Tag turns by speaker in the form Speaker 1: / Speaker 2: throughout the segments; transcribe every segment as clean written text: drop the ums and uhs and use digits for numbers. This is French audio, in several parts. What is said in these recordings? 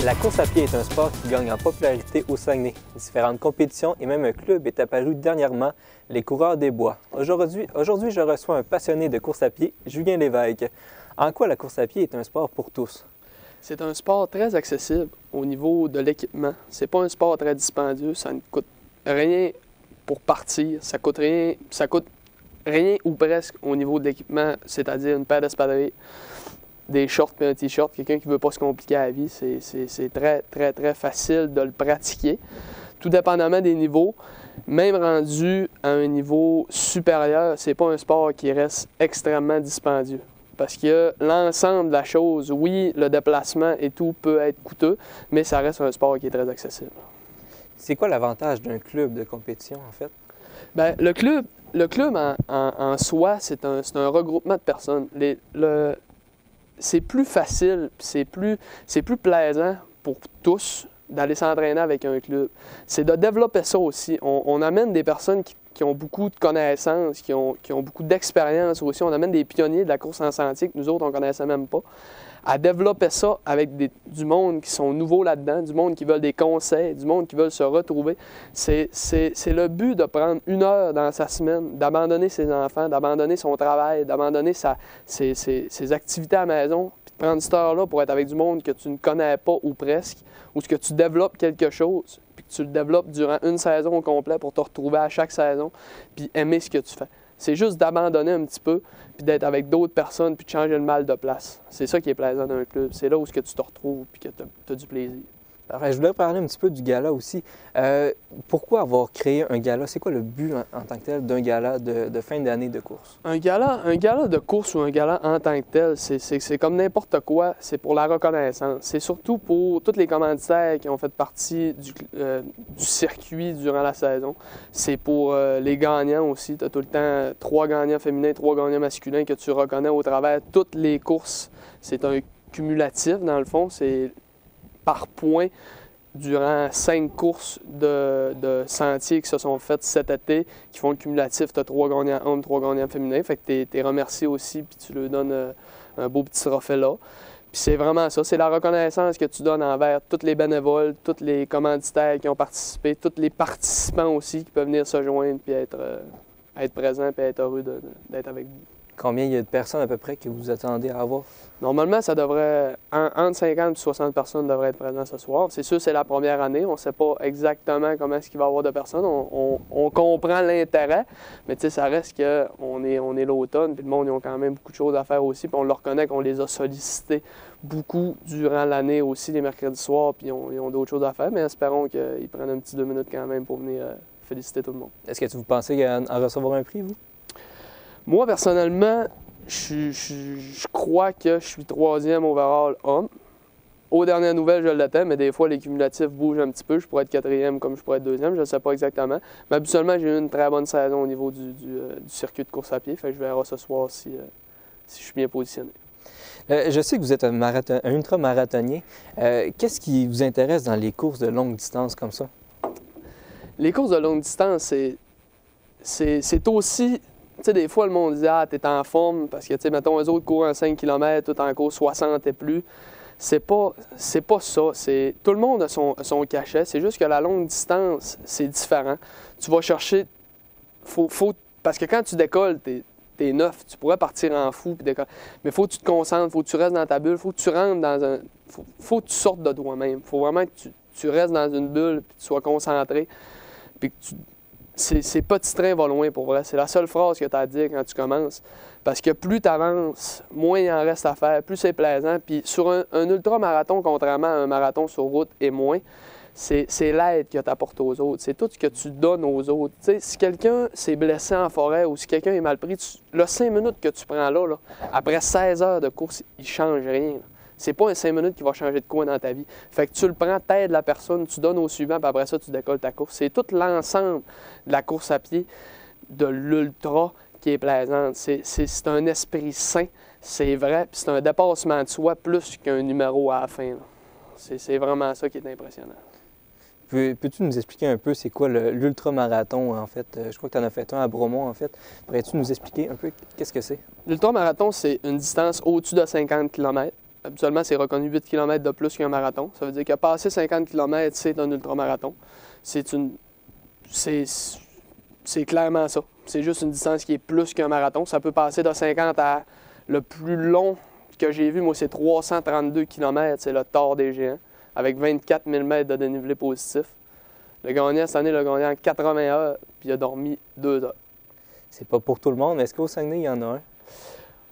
Speaker 1: La course à pied est un sport qui gagne en popularité au Saguenay. Différentes compétitions et même un club est apparu dernièrement, les Coureurs des Bois. Aujourd'hui, je reçois un passionné de course à pied, Julien Lévesque. En quoi la course à pied est un sport pour tous?
Speaker 2: C'est un sport très accessible au niveau de l'équipement. C'est pas un sport très dispendieux, ça ne coûte rien pour partir, ça coûte rien ou presque au niveau de l'équipement, c'est-à-dire une paire d'espadrilles, des shorts et un t-shirt. Quelqu'un qui ne veut pas se compliquer la vie, c'est très facile de le pratiquer. Tout dépendamment des niveaux, même rendu à un niveau supérieur, c'est pas un sport qui reste extrêmement dispendieux. Parce que l'ensemble de la chose, oui, le déplacement et tout peut être coûteux, mais ça reste un sport qui est très accessible. C'est
Speaker 1: quoi l'avantage d'un club de compétition, en fait?
Speaker 2: Bien, le club en soi, c'est un regroupement de personnes. C'est plus facile, c'est plus plaisant pour tous d'aller s'entraîner avec un club. C'est de développer ça aussi. On amène des personnes qui ont beaucoup de connaissances, qui ont beaucoup d'expérience aussi. On amène des pionniers de la course en sentier que nous autres, on ne connaissait même pas, à développer ça avec du monde qui sont nouveaux là-dedans, du monde qui veulent des conseils, du monde qui veulent se retrouver. C'est le but de prendre 1 heure dans sa semaine, d'abandonner ses enfants, d'abandonner son travail, d'abandonner ses activités à la maison, puis de prendre cette heure-là pour être avec du monde que tu ne connais pas ou presque, ou que tu développes quelque chose, puis que tu le développes durant une saison au complet pour te retrouver à chaque saison, puis aimer ce que tu fais. C'est juste d'abandonner un petit peu, puis d'être avec d'autres personnes, puis de changer le mal de place. C'est ça qui est plaisant d'un club. C'est là où tu te retrouves, puis que tu as du plaisir.
Speaker 1: Alors, je voulais parler un petit peu du gala aussi. Pourquoi avoir créé un gala? C'est quoi le but en tant que tel d'un gala de fin d'année de course?
Speaker 2: Un gala de course ou un gala en tant que tel, c'est comme n'importe quoi, c'est pour la reconnaissance. C'est surtout pour tous les commanditaires qui ont fait partie du circuit durant la saison. C'est pour les gagnants aussi. Tu as tout le temps 3 gagnants féminins, 3 gagnants masculins que tu reconnais au travers de toutes les courses. C'est un cumulatif dans le fond, c'est par point durant 5 courses de sentiers qui se sont faites cet été, qui font le cumulatif. Tu as 3 gagnants hommes, 3 gagnants féminins. Fait que tu es remercié aussi, puis tu leur donnes un beau petit trophée là. Puis c'est vraiment ça, c'est la reconnaissance que tu donnes envers tous les bénévoles, tous les commanditaires qui ont participé, tous les participants aussi qui peuvent venir se joindre, puis être présents, puis être heureux d'être avec vous.
Speaker 1: Combien il y a de personnes à peu près que vous attendez à avoir?
Speaker 2: Normalement, ça devrait, entre 50 et 60 personnes devraient être présentes ce soir. C'est sûr, c'est la première année. On ne sait pas exactement comment est-ce qu'il va y avoir de personnes. On comprend l'intérêt, mais tu sais, ça reste qu'on est l'automne, puis le monde, ils ont quand même beaucoup de choses à faire aussi, puis on le reconnaît qu'on les a sollicités beaucoup durant l'année aussi, les mercredis soirs, puis ils ont d'autres choses à faire, mais espérons qu'ils prennent un petit 2 minutes quand même pour venir féliciter tout le monde.
Speaker 1: Est-ce que vous pensez en recevoir un prix, vous?
Speaker 2: Moi, personnellement, je crois que je suis 3e overall homme. Aux dernières nouvelles, je l'étais, mais des fois, les cumulatifs bougent un petit peu. Je pourrais être 4e comme je pourrais être 2e, je ne sais pas exactement. Mais habituellement, j'ai eu une très bonne saison au niveau du circuit de course à pied. Fait que je verrai ce soir si je suis bien positionné.
Speaker 1: Je sais que vous êtes un ultra-marathonien. Qu'est-ce qui vous intéresse dans les courses de longue distance comme ça?
Speaker 2: Les courses de longue distance, c'est aussi... Tu sais, des fois, le monde dit « Ah, t'es en forme » parce que, tu sais, mettons, eux autres courent en 5 km, tout en cours 60 et plus. C'est pas ça. Tout le monde a son cachet. C'est juste que la longue distance, c'est différent. Tu vas chercher... Parce que quand tu décolles, t'es neuf. Tu pourrais partir en fou puis décoller. Mais il faut que tu te concentres, il faut que tu restes dans ta bulle, il faut que tu rentres dans un... Faut que tu sortes de toi-même. Il faut vraiment que tu restes dans une bulle puis que tu sois concentré. Puis que ces petits trains vont loin pour vrai. C'est la seule phrase que tu as à dire quand tu commences. Parce que plus tu avances, moins il en reste à faire, plus c'est plaisant. Puis sur un ultra-marathon, contrairement à un marathon sur route et moins, c'est l'aide que tu apportes aux autres. C'est tout ce que tu donnes aux autres. Tu sais, si quelqu'un s'est blessé en forêt ou si quelqu'un est mal pris, le 5 minutes que tu prends là, après 16 heures de course, il ne change rien. C'est pas un 5 minutes qui va changer de quoi dans ta vie. Fait que tu le prends, t'aides la personne, tu donnes au suivant, puis après ça, tu décolles ta course. C'est tout l'ensemble de la course à pied, de l'ultra, qui est plaisante. C'est un esprit sain, c'est vrai, puis c'est un dépassement de soi plus qu'un numéro à la fin. C'est vraiment ça qui est impressionnant.
Speaker 1: Peux-tu nous expliquer un peu c'est quoi l'ultramarathon, en fait? Je crois que tu en as fait un à Bromont, en fait. Pourrais-tu nous expliquer un peu qu'est-ce que c'est?
Speaker 2: L'ultramarathon, c'est une distance au-dessus de 50 km. Habituellement, c'est reconnu 8 km de plus qu'un marathon. Ça veut dire que passer 50 km, c'est un ultramarathon. C'est clairement ça. C'est juste une distance qui est plus qu'un marathon. Ça peut passer de 50 à le plus long que j'ai vu, moi, c'est 332 km. C'est le Tour des Géants, avec 24 000 mètres de dénivelé positif. Le gagnant, cette année, le gagnant en 80 heures, puis il a dormi 2 heures.
Speaker 1: C'est pas pour tout le monde. Est-ce qu'au Saguenay, il y en a un?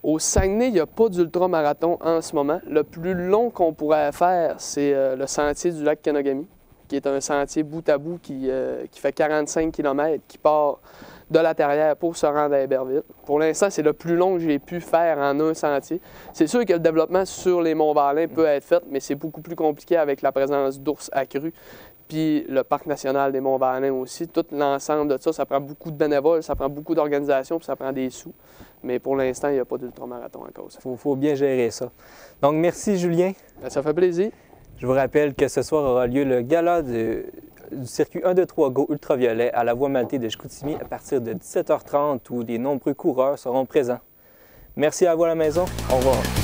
Speaker 2: Au Saguenay, il n'y a pas d'ultramarathon en ce moment. Le plus long qu'on pourrait faire, c'est le sentier du lac Kenogami, qui est un sentier bout à bout qui fait 45 km, qui part de la Terrière pour se rendre à Héberville. Pour l'instant, c'est le plus long que j'ai pu faire en un sentier. C'est sûr que le développement sur les Monts-Valin peut être fait, mais c'est beaucoup plus compliqué avec la présence d'ours accrus. Puis le Parc national des Monts-Valin aussi. Tout l'ensemble de ça, ça prend beaucoup de bénévoles, ça prend beaucoup d'organisation, puis ça prend des sous. Mais pour l'instant, il n'y a pas d'ultramarathon à cause.
Speaker 1: Il faut bien gérer ça. Donc, merci Julien.
Speaker 2: Bien, ça fait plaisir.
Speaker 1: Je vous rappelle que ce soir aura lieu le gala du circuit 1, 2, 3 Go Ultraviolet à la Voie Maltée de Chicoutimi à partir de 17h30 où de nombreux coureurs seront présents. Merci à vous à la maison. Au revoir.